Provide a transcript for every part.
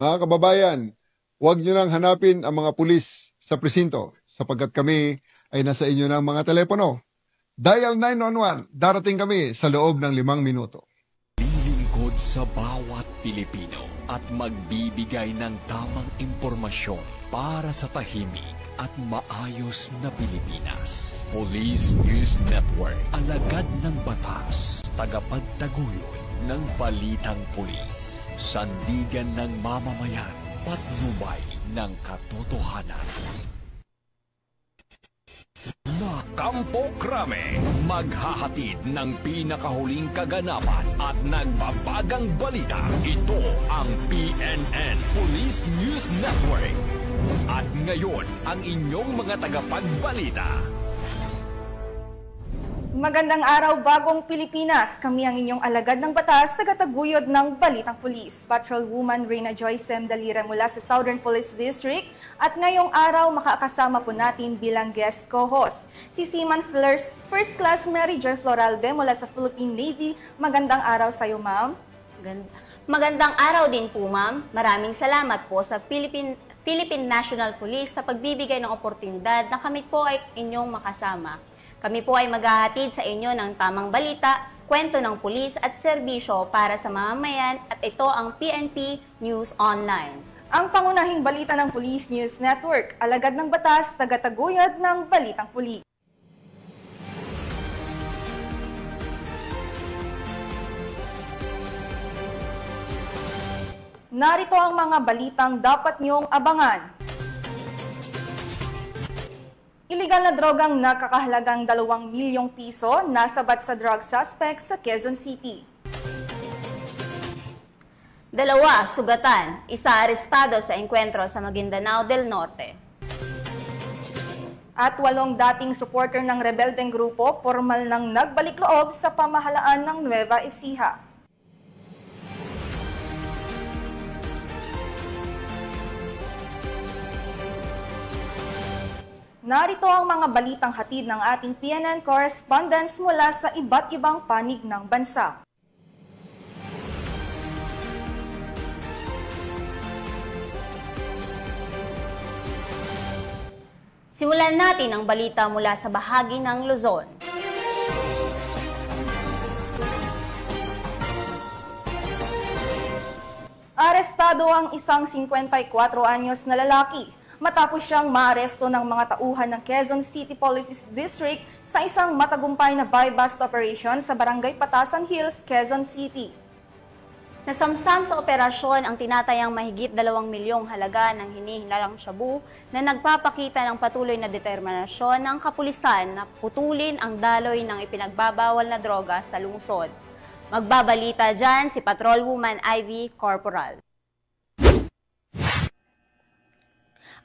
Mga kababayan, huwag nyo nang hanapin ang mga pulis sa presinto sapagkat kami ay nasa inyo ng mga telepono. Dial 911, darating kami sa loob ng 5 minuto. Lilingkod sa bawat Pilipino at magbibigay ng tamang impormasyon para sa tahimik at maayos na Pilipinas. Police News Network, alagad ng batas, tagapagtaguyod ng balitang pulis, sandigan ng mamamayan, patnubay ng katotohanan. Kampo Krame, maghahatid ng pinakahuling kaganapan at nagbabagang balita. Ito ang PNN Police News Network. At ngayon, ang inyong mga tagapagbalita. Magandang araw, Bagong Pilipinas. Kami ang inyong alagad ng batas, tagataguyod ng Balitang Pulis. Patrolwoman Reyna Joyce M. Dalira mula sa Southern Police District. At ngayong araw, makakasama po natin bilang guest co-host si Seaman First Class Mary Joy Floralde mula sa Philippine Navy. Magandang araw sa iyo, ma'am. Magandang araw din po, ma'am. Maraming salamat po sa Philippine National Police sa pagbibigay ng oportunidad na kami po ay inyong makasama. Kami po ay maghahatid sa inyo ng tamang balita, kwento ng pulis at serbisyo para sa mamamayan at ito ang PNP News Online. Ang pangunahing balita ng Police News Network, alagad ng batas, tagataguyod ng Balitang Pulis. Narito ang mga balitang dapat niyong abangan. Iligal na drogang nakakahalagang 2 milyong piso nasabat sa drug suspect sa Quezon City. 2 sugatan, 1 arestado sa engkwentro sa Maguindanao del Norte. At 8 dating supporter ng rebeldeng grupo formal nang nagbalik loob sa pamahalaan ng Nueva Ecija. Narito ang mga balitang hatid ng ating PNN correspondents mula sa iba't ibang panig ng bansa. Simulan natin ang balita mula sa bahagi ng Luzon. Arestado ang isang 54 anyos na lalaki matapos siyang maaresto ng mga tauhan ng Quezon City Police District sa isang matagumpay na buy-bust operation sa Barangay Patasan Hills, Quezon City. Nasamsam sa operasyon ang tinatayang mahigit 2 milyong halaga ng hinihinalang shabu na nagpapakita ng patuloy na determinasyon ng kapulisan na putulin ang daloy ng ipinagbabawal na droga sa lungsod. Magbabalita dyan si Patrolwoman Ivy Corporal.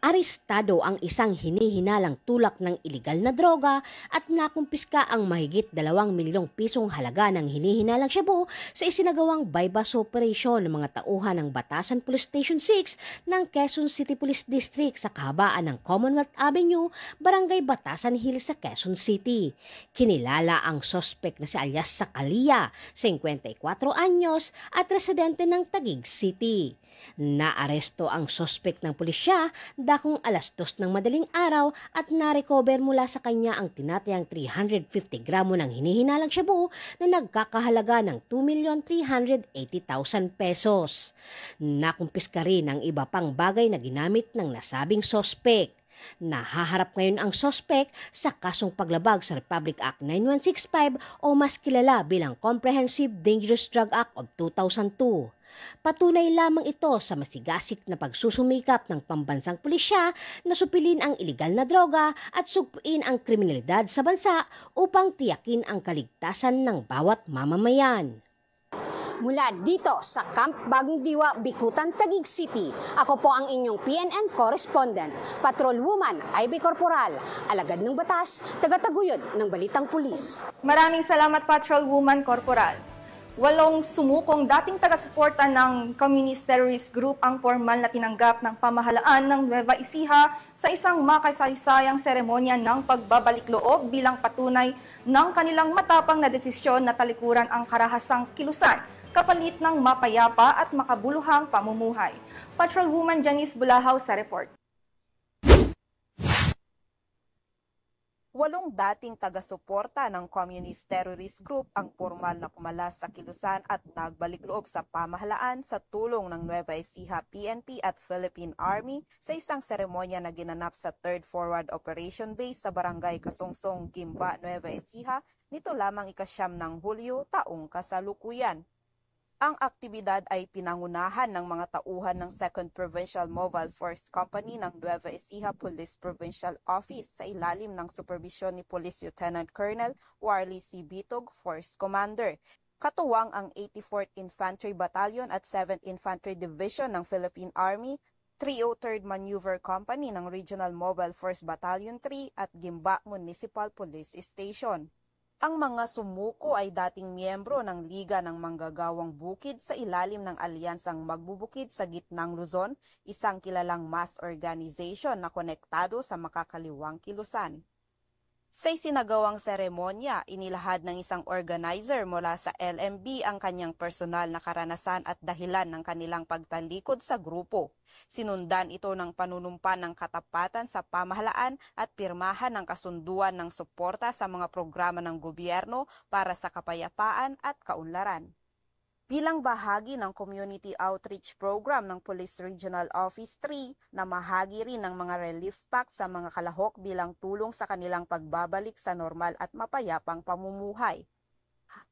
Arestado ang isang hinihinalang tulak ng ilegal na droga at nakumpiska ang mahigit 2 milyong pisong halaga ng hinihinalang shabu sa isinagawang buy-bust operation ng mga tauhan ng Batasan Police Station 6 ng Quezon City Police District sa kahabaan ng Commonwealth Avenue, Barangay Batasan Hills sa Quezon City. Kinilala ang sospek na si alias Sakalia, 54 anyos at residente ng Taguig City. Naaresto ang sospek ng pulisya dakong 2:00 ng madaling araw at narecover mula sa kanya ang tinatayang 350 gramo ng hinihinalang shabu na nagkakahalaga ng 2,380,000 pesos. Nakumpiska rin ang iba pang bagay na ginamit ng nasabing sospek. Nahaharap ngayon ang sospek sa kasong paglabag sa Republic Act 9165 o mas kilala bilang Comprehensive Dangerous Drug Act of 2002. Patunay lamang ito sa masigasik na pagsusumikap ng pambansang pulisya na supilin ang ilegal na droga at sugpuin ang kriminalidad sa bansa upang tiyakin ang kaligtasan ng bawat mamamayan. Mula dito sa Camp Bagong Diwa, Bikutan, Taguig City, ako po ang inyong PNN correspondent, Patrolwoman Ivy Corporal, alagad ng batas, tagataguyod ng Balitang Pulis. Maraming salamat, Patrolwoman Corporal. 8 sumukong dating taga-suporta ng Communist Terrorist Group ang formal na tinanggap ng pamahalaan ng Nueva Ecija sa isang makasaysayang seremonya ng pagbabalik loob bilang patunay ng kanilang matapang na desisyon na talikuran ang karahasang kilusan kapalit ng mapayapa at makabuluhang pamumuhay. Patrolwoman Janice Bulahaw sa report. 8 dating taga-suporta ng Communist Terrorist Group ang formal na kumalas sa kilusan at nagbalik loob sa pamahalaan sa tulong ng Nueva Ecija PNP at Philippine Army sa isang seremonya na ginanap sa 3rd Forward Operation Base sa Barangay Kasungsong, Gimba, Nueva Ecija nito lamang ika-9 ng Hulyo taong kasalukuyan. Ang aktibidad ay pinangunahan ng mga tauhan ng 2nd Provincial Mobile Force Company ng Nueva Ecija Police Provincial Office sa ilalim ng superbisyon ni Police Lieutenant Colonel Warley C. Bitog, Force Commander. Katuwang ang 84th Infantry Battalion at 7th Infantry Division ng Philippine Army, 303rd Maneuver Company ng Regional Mobile Force Battalion 3 at Gimba Municipal Police Station. Ang mga sumuko ay dating miyembro ng Liga ng Manggagawang Bukid sa ilalim ng Alyansang Magbubukid sa Gitnang Luzon, isang kilalang mass organization na konektado sa makakaliwang kilusan. Sa isinagawang seremonya, inilahad ng isang organizer mula sa LMB ang kanyang personal na karanasan at dahilan ng kanilang pagtalikod sa grupo. Sinundan ito ng panunumpa ng katapatan sa pamahalaan at pirmahan ng kasunduan ng suporta sa mga programa ng gobyerno para sa kapayapaan at kaunlaran. Bilang bahagi ng Community Outreach Program ng Police Regional Office 3 na mahagi rin ng mga relief pack sa mga kalahok bilang tulong sa kanilang pagbabalik sa normal at mapayapang pamumuhay.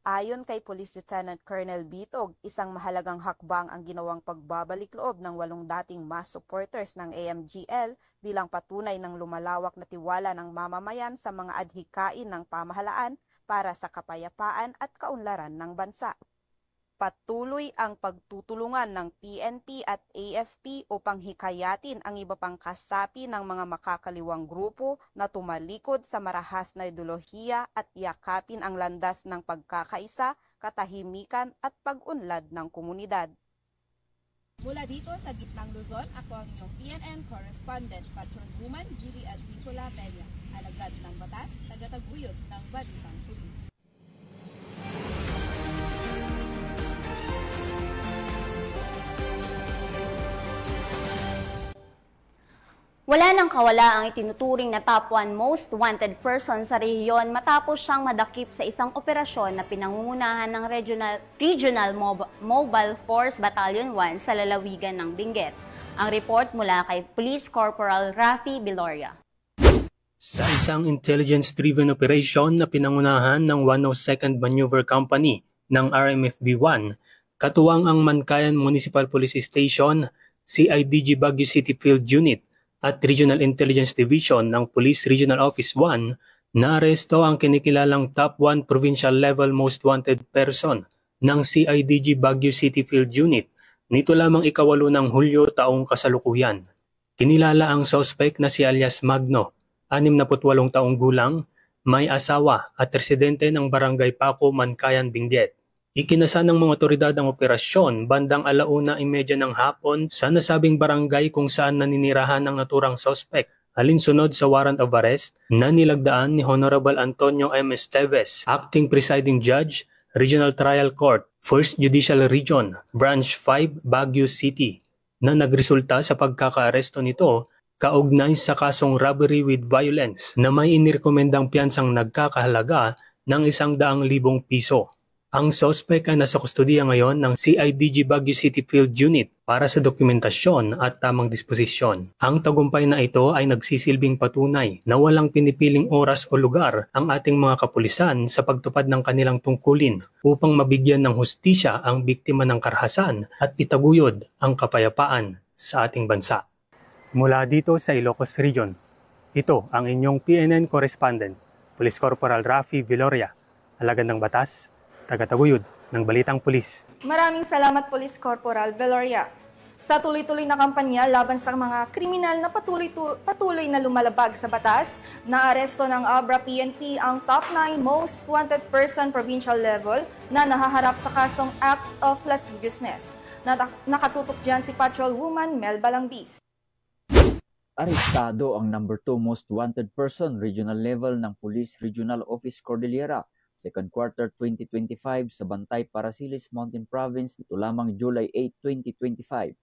Ayon kay Police Lieutenant Colonel Bitog, isang mahalagang hakbang ang ginawang pagbabalik loob ng 8 dating mass supporters ng AMGL bilang patunay ng lumalawak na tiwala ng mamamayan sa mga adhikain ng pamahalaan para sa kapayapaan at kaunlaran ng bansa. Patuloy ang pagtutulungan ng PNP at AFP upang hikayatin ang iba pang kasapi ng mga makakaliwang grupo na tumalikod sa marahas na ideolohiya at yakapin ang landas ng pagkakaisa, katahimikan at pag-unlad ng komunidad. Mula dito sa Gitnang Luzon, ako ang inyong PNN correspondent, Patrolwoman Gili Advicola Peña, alagad ng batas, tagataguyod ng Balitang Pulis. Wala nang kawala ang itinuturing na top 1 most wanted person sa rehiyon matapos siyang madakip sa isang operasyon na pinangungunahan ng Regional Mobile Force Battalion 1 sa lalawigan ng Benguet. Ang report mula kay Police Corporal Rafi Biloria. Sa isang intelligence-driven operation na pinangunahan ng 102nd Maneuver Company ng RMFB-1, katuwang ang Mankayan Municipal Police Station, CIDG Baguio City Field Unit, at Regional Intelligence Division ng Police Regional Office 1, naaresto ang kinikilalang top 1 provincial level most wanted person ng CIDG Baguio City Field Unit nito lamang ika-8 ng Hulyo taong kasalukuyan. Kinilala ang suspect na si alias Magno, 68 taong gulang, may asawa at residente ng Barangay Paco, Mankayan, Benguet. Ikinasa ng mga otoridad ang operasyon bandang 1:30 ng hapon sa nasabing barangay kung saan naninirahan ang naturang suspect, alinsunod sa warrant of arrest na nilagdaan ni Honorable Antonio M. Esteves, Acting Presiding Judge, Regional Trial Court, 1st Judicial Region, Branch 5, Baguio City, na nagresulta sa pagkakaaresto nito kaugnay sa kasong robbery with violence na may inirekomendang piyansang nagkakahalaga ng 100,000 piso. Ang suspect ay nasa kustodiya ngayon ng CIDG Baguio City Field Unit para sa dokumentasyon at tamang disposisyon. Ang tagumpay na ito ay nagsisilbing patunay na walang pinipiling oras o lugar ang ating mga kapulisan sa pagtupad ng kanilang tungkulin upang mabigyan ng hustisya ang biktima ng karahasan at itaguyod ang kapayapaan sa ating bansa. Mula dito sa Ilocos Region, ito ang inyong PNN correspondent, Police Corporal Rafi Biloria, alagad ng batas, tagataguyod ng Balitang Pulis. Maraming salamat, Police Corporal Veloria. Sa tuloy-tuloy na kampanya laban sa mga kriminal na patuloy na lumalabag sa batas, naaresto ng Abra PNP ang top 9 most wanted person provincial level na nahaharap sa kasong acts of lasciviousness. Nakatutok dyan si Patrolwoman Mel Balangbis. Arestado ang number 2 most wanted person regional level ng Police Regional Office Cordillera 2nd quarter 2025 sa Bantay, Parasiles Mountain Province ito lamang July 8, 2025.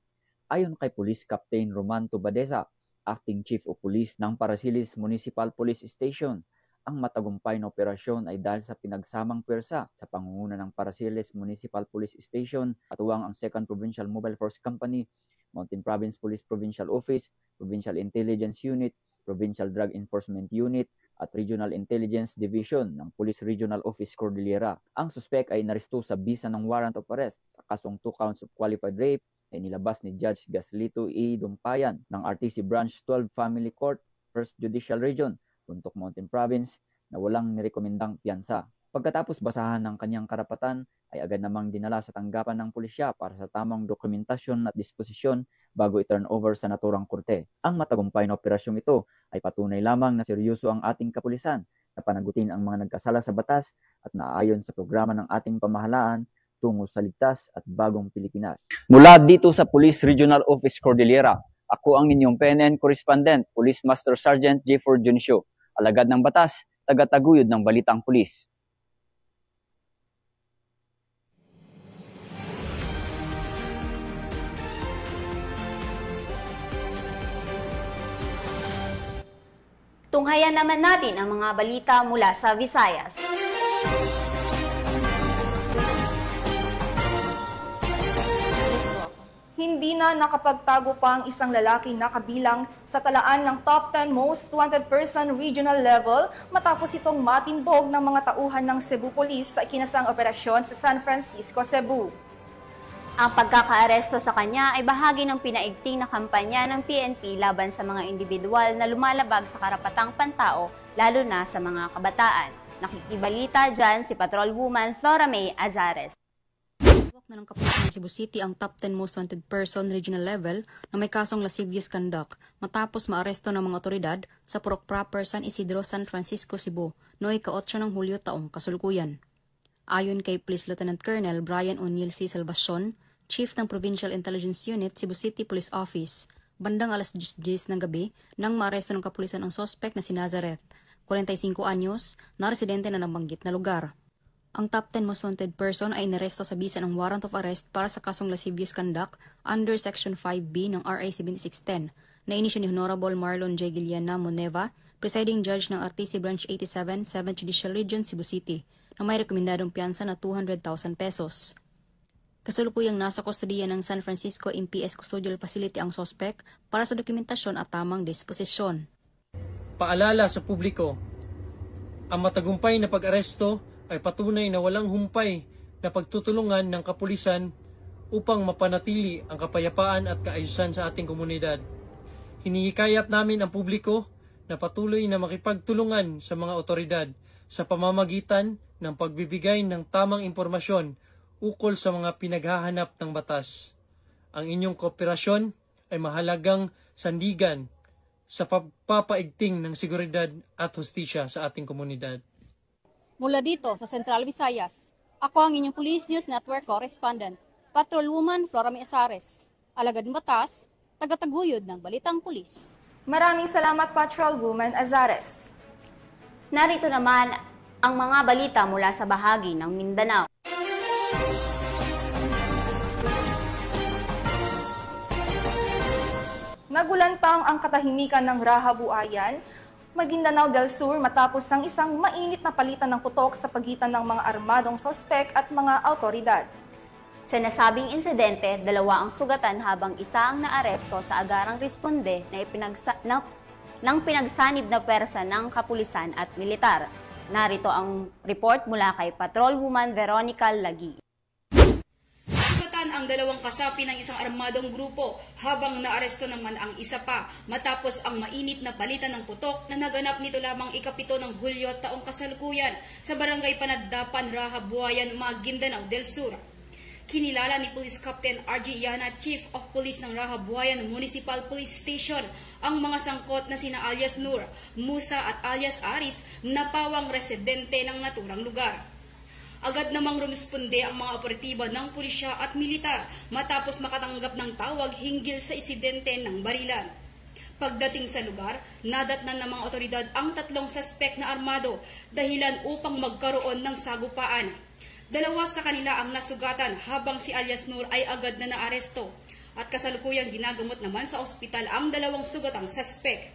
Ayon kay Police Captain Roman Tubadesa, Acting Chief of Police ng Parasiles Municipal Police Station, ang matagumpay na operasyon ay dahil sa pinagsamang pwersa sa pangunguna ng Parasiles Municipal Police Station, katuwang ang 2nd Provincial Mobile Force Company, Mountain Province Police Provincial Office, Provincial Intelligence Unit, Provincial Drug Enforcement Unit at Regional Intelligence Division ng Police Regional Office Cordillera. Ang suspek ay inaresto sa bisa ng warrant of arrest sa kasong 2 counts of qualified rape ay nilabas ni Judge Gaslito E. Dumpayan ng RTC Branch 12 Family Court, 1st Judicial Region, Puntok Mountain Province na walang nirekomendang piyansa. Pagkatapos basahan ng kanyang karapatan, ay agad namang dinala sa tanggapan ng pulisya para sa tamang dokumentasyon at disposisyon bago i-turn over sa naturang korte. Ang matagumpay na operasyong ito ay patunay lamang na seryoso ang ating kapulisan na panagutin ang mga nagkasala sa batas at naaayon sa programa ng ating pamahalaan tungo sa ligtas at bagong Pilipinas. Mula dito sa Police Regional Office Cordillera, ako ang inyong PNN Correspondent, Police Master Sergeant J4 Dionisio, alagad ng batas, tagataguyod ng Balitang Pulis. Tunghayan naman natin ang mga balita mula sa Visayas. Hindi na nakapagtago pa ang isang lalaki na kabilang sa talaan ng top 10 most wanted person regional level matapos itong matindog ng mga tauhan ng Cebu Police sa ikinasang operasyon sa San Francisco, Cebu. Ang pagkakaaresto sa kanya ay bahagi ng pinaigting na kampanya ng PNP laban sa mga individual na lumalabag sa karapatang pantao, lalo na sa mga kabataan. Nakikibalita dyan si Patrolwoman Flora May Azares. Na ng kapulisan ng Cebu City ang top 10 most wanted person regional level na may kasong lascivious conduct matapos maaresto ng mga otoridad sa Purok Proper San Isidro, San Francisco, Cebu noong ika-8 ng Hulyo taong kasalukuyan. Ayon kay Police Lieutenant Colonel Brian O'Neil C. Salvacion, Chief ng Provincial Intelligence Unit, Cebu City Police Office, bandang alas 10 ng gabi nang maaresto ng kapulisan ang suspect na si Nazareth, 45 anyos, na residente na nabanggit na lugar. Ang top 10 most wanted person ay inaresto sa bisa ng warrant of arrest para sa kasong lascivious conduct under Section 5B ng RA 7610 na inisyu ni Honorable Marlon J. Guiliana Moneva, Presiding Judge ng RTC Branch 87, 7th Judicial Region, Cebu City, na may rekomendadong piyansa na 200,000 pesos. Kasalukuyang nasa kustodiya ng San Francisco MPS Custodial Facility ang sospek para sa dokumentasyon at tamang disposisyon. Paalala sa publiko, ang matagumpay na pag-aresto ay patunay na walang humpay na pagtutulungan ng kapulisan upang mapanatili ang kapayapaan at kaayusan sa ating komunidad. Hinihikayat namin ang publiko na patuloy na makipagtulungan sa mga otoridad sa pamamagitan ng pagbibigay ng tamang impormasyon ukol sa mga pinaghahanap ng batas. Ang inyong kooperasyon ay mahalagang sandigan sa pagpapaigting ng seguridad at hustisya sa ating komunidad. Mula dito sa Central Visayas, ako ang inyong Police News Network Correspondent, Patrolwoman Flora May Azares, alagad ng batas, tagataguyod ng Balitang Pulis. Maraming salamat, Patrolwoman Azares. Narito naman ang mga balita mula sa bahagi ng Mindanao. Nagulantang ang katahimikan ng Raha Buayan, Maguindanao del Sur matapos ang isang mainit na palitan ng putok sa pagitan ng mga armadong sospek at mga autoridad. Sa nasabing insidente, 2 ang sugatan habang isa ang naaresto sa agarang responde ng pinagsanib na pwersa ng kapulisan at militar. Narito ang report mula kay Patrolwoman Veronica Lagi. Ang 2 kasapi ng isang armadong grupo habang naaresto naman ang isa pa matapos ang mainit na palitan ng putok na naganap nito lamang ika-7 ng Hulyo taong kasalukuyan sa barangay Panadapan, Raha Buayan, Maguindanao del Sur. Kinilala ni Police Captain RG Yana, Chief of Police ng Raha Buayan Municipal Police Station, ang mga sangkot na sina alias Nur, Musa at alias Aris na pawang residente ng naturang lugar. Agad namang rumisponde ang mga operatiba ng pulisya at militar matapos makatanggap ng tawag hinggil sa insidente ng barilan. Pagdating sa lugar, nadatnan ng mga otoridad ang 3 suspek na armado dahilan upang magkaroon ng sagupaan. 2 sa kanila ang nasugatan habang si alias Nur ay agad na naaresto at kasalukuyang ginagamot naman sa ospital ang 2 sugatang suspek.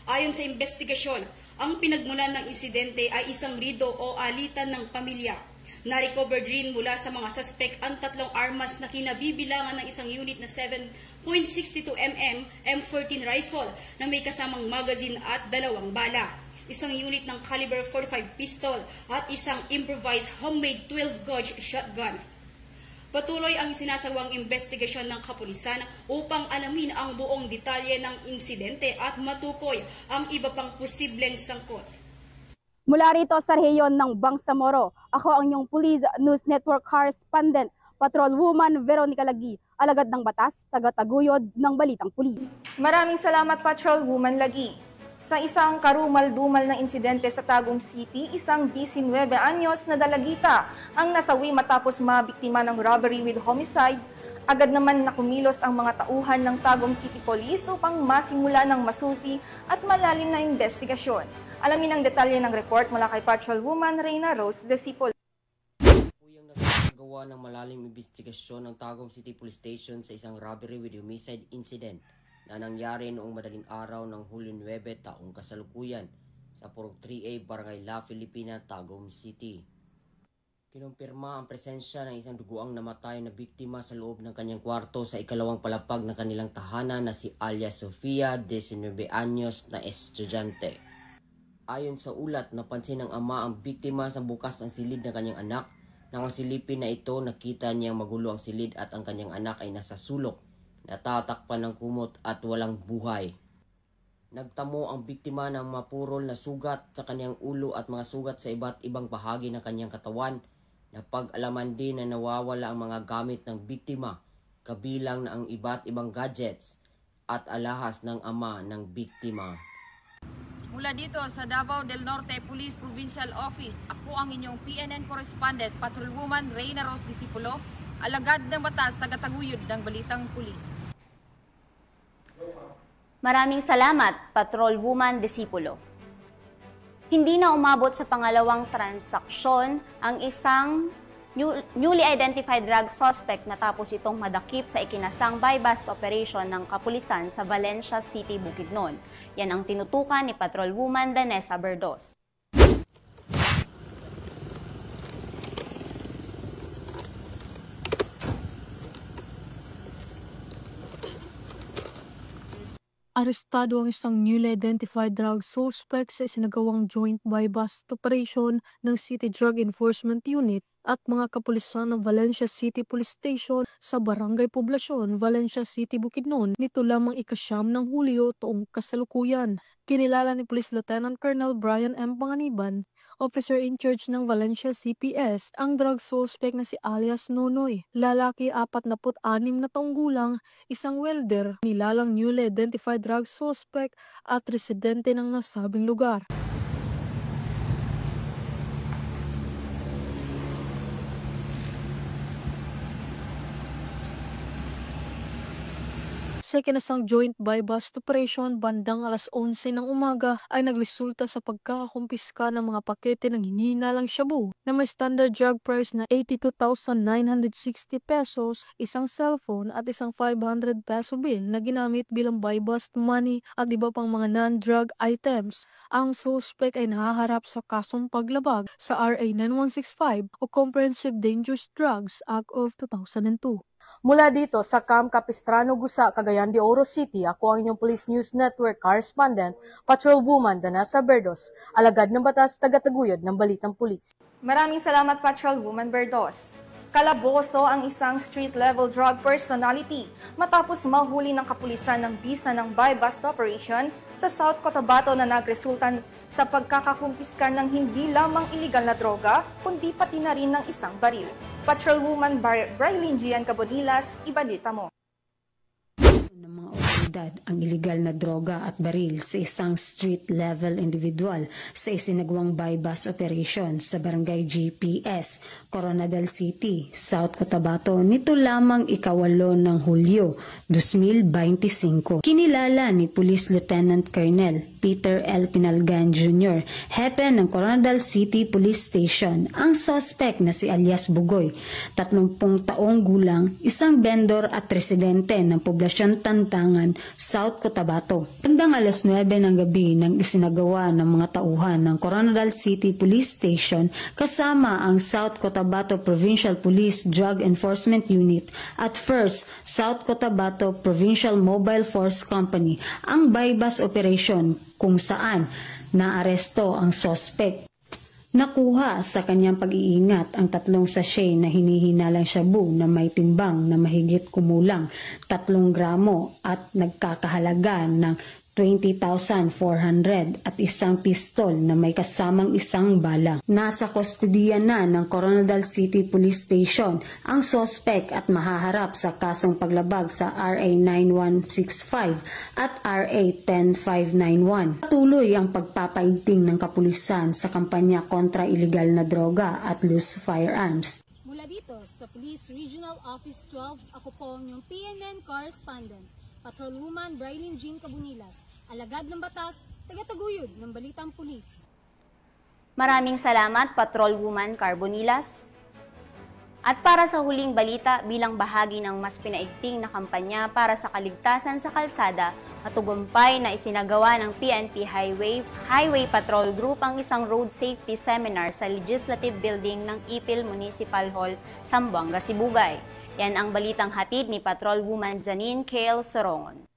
Ayon sa investigasyon, ang pinagmulan ng insidente ay isang rido o alitan ng pamilya. Na-recovered rin mula sa mga suspek ang 3 armas na kinabibilangan ng isang unit na 7.62mm M14 rifle na may kasamang magazine at 2 bala, isang unit ng caliber 45 pistol at isang improvised homemade 12-gauge shotgun. Patuloy ang sinasawang investigasyon ng kapulisan upang alamin ang buong detalye ng insidente at matukoy ang iba pang posibleng sangkot. Mula rito sa rehiyon ng Bangsamoro, ako ang inyong Police News Network Correspondent, Patrolwoman Veronica Lagi, alagad ng batas, taga-taguyod ng Balitang Pulis. Maraming salamat, Patrolwoman Lagi. Sa isang karumal-dumal na insidente sa Tagum City, isang 19 anyos na dalagita ang nasawi matapos mabiktima ng robbery with homicide. Agad naman na kumilos ang mga tauhan ng Tagum City Police upang masimula ng masusi at malalim na investigasyon. Alamin ang detalye ng report mula kay Patrolwoman Reyna Rose Disciple. Uyang nagsagawa ng malalim investigasyon ng Tagum City Police Station sa isang robbery with homicide incident na nangyari noong madaling araw ng Hulyo 9 taong kasalukuyan sa Purok 3A, Barangay La Filipina, Tagum City. Kinumpirma ang presensya ng isang duguang namatay na biktima sa loob ng kanyang kwarto sa ikalawang palapag ng kanilang tahanan na si alias Sofia, 19 anyos na estudyante. Ayon sa ulat, napansin ng ama ang biktima sa bukas ng silid ng kanyang anak. Nang ang silipin na ito, nakita niyang magulo ang silid at ang kanyang anak ay nasa sulok, natatakpan ng kumot at walang buhay. Nagtamo ang biktima ng mapurol na sugat sa kanyang ulo at mga sugat sa iba't ibang bahagi ng kanyang katawan. Napag-alaman din na nawawala ang mga gamit ng biktima, kabilang na ang iba't ibang gadgets at alahas ng ama ng biktima. Mula dito sa Davao del Norte Police Provincial Office, ako ang inyong PNN Correspondent, Patrolwoman Reyna Rose Disciple, alagad ng batas, taga-taguyod ng Balitang Pulis. Maraming salamat, Patrolwoman Disciple. Hindi na umabot sa pangalawang transaksyon ang isang newly identified drug suspect matapos itong madakip sa ikinasang buy-bust operation ng kapulisan sa Valencia City, Bukidnon. Yan ang tinutukan ni Patrolwoman Danessa Berdos. Arestado ang isang newly identified drug suspect sa isinagawang joint buy-bust operation ng City Drug Enforcement Unit at mga kapulisan ng Valencia City Police Station sa Barangay Poblasyon, Valencia City, Bukidnon nito lamang ika-9 ng Hulyo taong kasalukuyan. Kinilala ni Police Lieutenant Colonel Brian M. Panganiban, officer in charge ng Valencia CPS, ang drug suspect na si alias Nonoy. Lalaki 46 na taong gulang, isang welder, nilalang newly identified drug suspect at residente ng nasabing lugar. Sa ikinasang joint buy-bust operation bandang alas 11 ng umaga ay nagresulta sa pagkakakumpiska ng mga pakete ng hinihinalang shabu na may standard drug price na 82,960 pesos, isang cellphone at isang 500 peso bill na ginamit bilang buy-bust money at iba pang mga non-drug items. Ang suspect ay nahaharap sa kasong paglabag sa RA 9165 o Comprehensive Dangerous Drugs Act of 2002. Mula dito sa Camp Capistrano, Gusa, Cagayan de Oro City, ako ang inyong Police News Network Correspondent, Patrolwoman Danessa Berdos, alagad ng batas, taga-taguyod ng Balitang Pulis. Maraming salamat, Patrolwoman Berdos. Kalaboso ang isang street-level drug personality matapos mahuli ng kapulisan ng bisa ng buy-bust operation sa South Cotabato na nagresultan sa pagkakakumpiska ng hindi lamang iligal na droga, kundi pati na rin ng isang baril. Patrolwoman Braylin Gian Cabonilas, ibalita mo. Ng mga otoridad ang iligal na droga at baril sa isang street-level individual sa isinagawang bypass operation sa Barangay GPS, Coronadal City, South Cotabato nito lamang ika-8 ng Hulyo 2025. Kinilala ni Police Lieutenant Colonel Peter L. Pinalgan Jr., hepe ng Coronadal City Police Station, ang suspect na si alias Bugoy, 30 taong gulang, isang vendor at residente ng poblasyon Tantangan, South Cotabato. Hanggang alas 9 ng gabi nang isinagawa ng mga tauhan ng Coronadal City Police Station kasama ang South Cotabato Provincial Police Drug Enforcement Unit at 1st South Cotabato Provincial Mobile Force Company ang bypass operation kung saan naaresto ang suspect. Nakuha sa kanyang pag-iingat ang 3 sachet na hinihinalang shabu na may timbang na mahigit kumulang 3 gramo at nagkakahalaga ng 20,400 at isang pistol na may kasamang isang bala. Nasa kustodiya na ng Coronadal City Police Station ang suspect at mahaharap sa kasong paglabag sa RA 9165 at RA 10591. Patuloy ang pagpapaigting ng kapulisan sa kampanya kontra iligal na droga at loose firearms. Mula dito sa Police Regional Office 12, ako po ang inyong PNN correspondent, Patrolwoman Brailyn Jean Cabunilas, alagad ng batas, tagataguyod ng Balitang Pulis. Maraming salamat, Patrolwoman Carbonilas. At para sa huling balita, bilang bahagi ng mas pinaigting na kampanya para sa kaligtasan sa kalsada, matugumpay na isinagawa ng PNP Highway Patrol Group ang isang road safety seminar sa Legislative Building ng Ipil Municipal Hall, Zamboanga, Sibugay. Yan ang balitang hatid ni Patrolwoman Janine Kale Sorongon.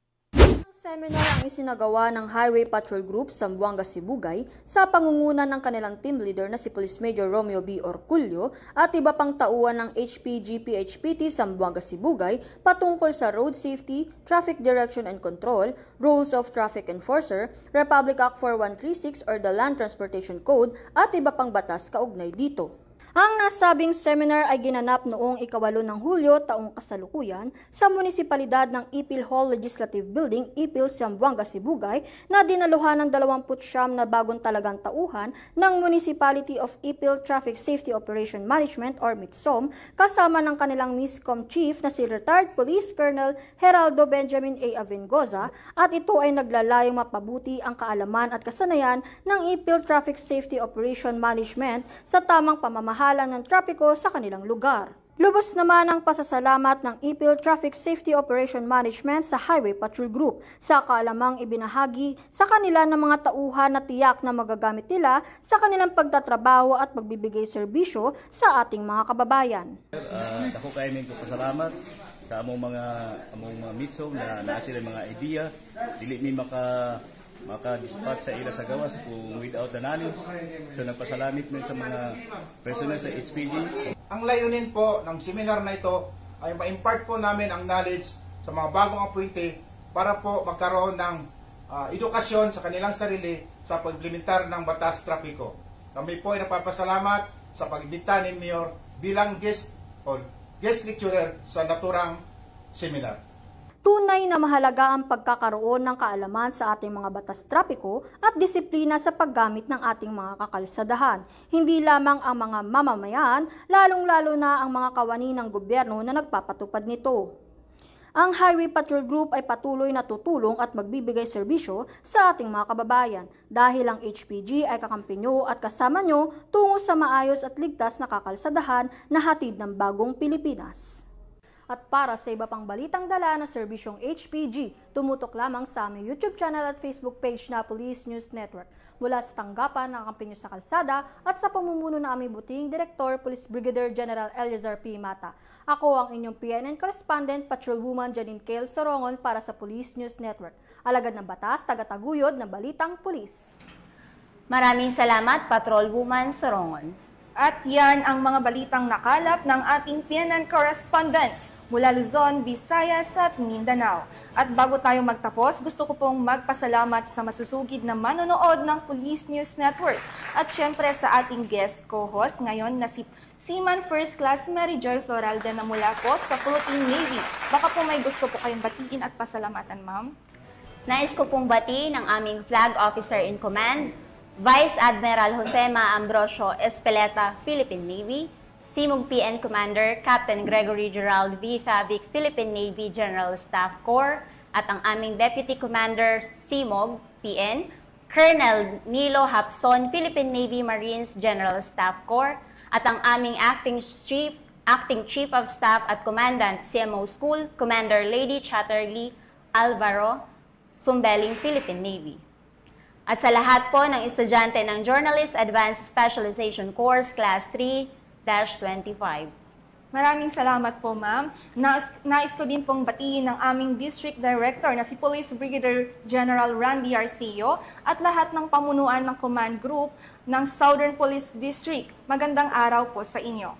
Seminar ang isinagawa ng Highway Patrol Group Zamboanga, Sibugay sa pangunguna ng kanilang team leader na si Police Major Romeo B. Orculio at iba pang tauhan ng HPG-PHPT Zamboanga, Sibugay patungkol sa road safety, traffic direction and control, rules of traffic enforcer, Republic Act 4136 or the Land Transportation Code at iba pang batas kaugnay dito. Ang nasabing seminar ay ginanap noong ika-8 ng Hulyo taong kasalukuyan sa munisipalidad ng Ipil Hall Legislative Building, Ipil, Zamboanga, Sibugay na dinaluhan ng 29 na bagong talagang tauhan ng Municipality of Ipil Traffic Safety Operation Management or MITSOM kasama ng kanilang MISCOM Chief na si Retired Police Colonel Geraldo Benjamin A. Avengoza at ito ay naglalayong mapabuti ang kaalaman at kasanayan ng Ipil Traffic Safety Operation Management sa tamang pamamahala ng trapiko sa kanilang lugar. Lubos naman ang pasasalamat ng Ipil Traffic Safety Operation Management sa Highway Patrol Group sa kaalamang ibinahagi sa kanila ng mga tauhan na tiyak na magagamit nila sa kanilang pagtatrabaho at pagbibigay serbisyo sa ating mga kababayan. Ako kayo may pasalamat sa among mga mitso na naa sila mga idea, dili mi maka-dispatch sa ila sa gawas kung without the knowledge. So nagpasalamit min sa mga personnel sa HPG. Ang layunin po ng seminar na ito ay ma-impart po namin ang knowledge sa mga bagong appointee para po magkaroon ng edukasyon sa kanilang sarili sa pag-implementar ng batas trapiko. Kami po ay napapasalamat sa pag-imbita ni Mayor bilang guest lecturer sa naturang seminar. Tunay na mahalaga ang pagkakaroon ng kaalaman sa ating mga batas trapiko at disiplina sa paggamit ng ating mga kakalsadahan. Hindi lamang ang mga mamamayan, lalong-lalo na ang mga kawani ng gobyerno na nagpapatupad nito. Ang Highway Patrol Group ay patuloy na tutulong at magbibigay serbisyo sa ating mga kababayan dahil ang HPG ay kakampi nyo at kasama nyo tungo sa maayos at ligtas na kakalsadahan na hatid ng bagong Pilipinas. At para sa iba pang balitang dala na serbisyong HPG, tumutok lamang sa aming YouTube channel at Facebook page na Police News Network. Mula sa tanggapan ng kampinyo sa kalsada at sa pamumuno ng aming buting Direktor, Police Brigadier General Eliezer P. Mata. Ako ang inyong PNN correspondent, Patrolwoman Janine Kale Sorongon para sa Police News Network. Alagad ng batas, tagataguyod ng Balitang Pulis. Maraming salamat, Patrolwoman Sorongon. At yan ang mga balitang nakalap ng ating PNN correspondents mula Luzon, Visayas at Mindanao. At bago tayo magtapos, gusto ko pong magpasalamat sa masusugid na manonood ng Police News Network. At syempre sa ating guest co-host ngayon na si Seaman First Class Mary Joy Floralde na mula po sa Philippine Navy. Baka po may gusto po kayong batiin at pasalamatan, ma'am? Nais ko pong batiin ang aming Flag Officer in Command, Vice Admiral Josema Ambrosio Espeleta, Philippine Navy, Simog PN Commander Captain Gregory Gerald V. Favic, Philippine Navy General Staff Corps, at ang aming Deputy Commander Simog PN, Colonel Nilo Hapson, Philippine Navy Marines General Staff Corps, at ang aming Acting Chief of Staff at Commandant CMO School, Commander Lady Chatterley Alvaro, Sumbeling, Philippine Navy. At sa lahat po ng estudyante ng Journalist Advanced Specialization Course Class 3-25. Maraming salamat po, ma'am. Nais ko din pong batiin ng aming District Director na si Police Brigadier General Randy Arceo at lahat ng pamunuan ng Command Group ng Southern Police District. Magandang araw po sa inyo.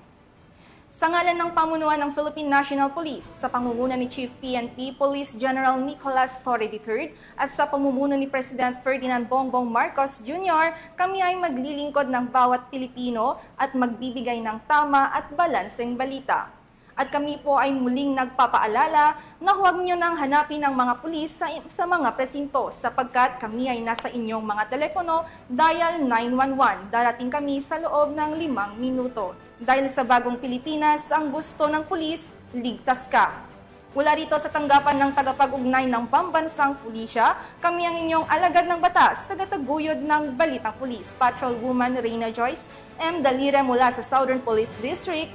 Sa ngalan ng pamunuan ng Philippine National Police, sa pangunguna ni Chief PNP Police General Nicolas Torre III at sa pamumuno ni President Ferdinand Bongbong Marcos Jr., kami ay maglilingkod ng bawat Pilipino at magbibigay ng tama at balanseng balita. At kami po ay muling nagpapaalala na huwag nyo nang hanapin ang mga pulis sa mga presinto sapagkat kami ay nasa inyong mga telepono, dial 911. Darating kami sa loob ng 5 minuto. Dahil sa bagong Pilipinas, ang gusto ng pulis, ligtas ka. Mula rito sa tanggapan ng tagapag-ugnay ng Pambansang Pulisya, kami ang inyong alagad ng batas, tagataguyod ng Balitang Pulis, Patrolwoman Reyna Joyce M. Dalire mula sa Southern Police District,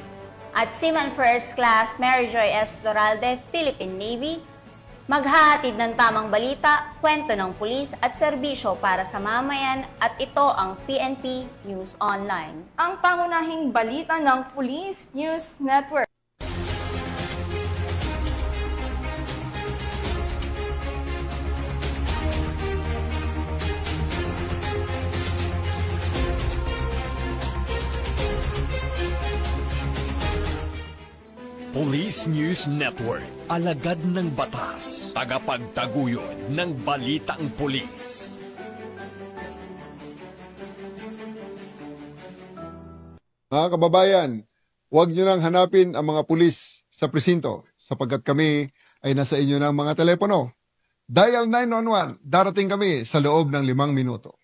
at Seaman First Class Mary Joy S. Floralde, Philippine Navy, maghahatid ng tamang balita, kwento ng pulis at serbisyo para sa mamayan, at ito ang PNP News Online. Ang pangunahing balita ng Police News Network. Police News Network, alagad ng batas, tagapagtaguyod ng balitang pulis. Mga kababayan, huwag nyo nang hanapin ang mga pulis sa presinto sapagkat kami ay nasa inyo ng mga telepono. Dial 911, darating kami sa loob ng 5 minuto.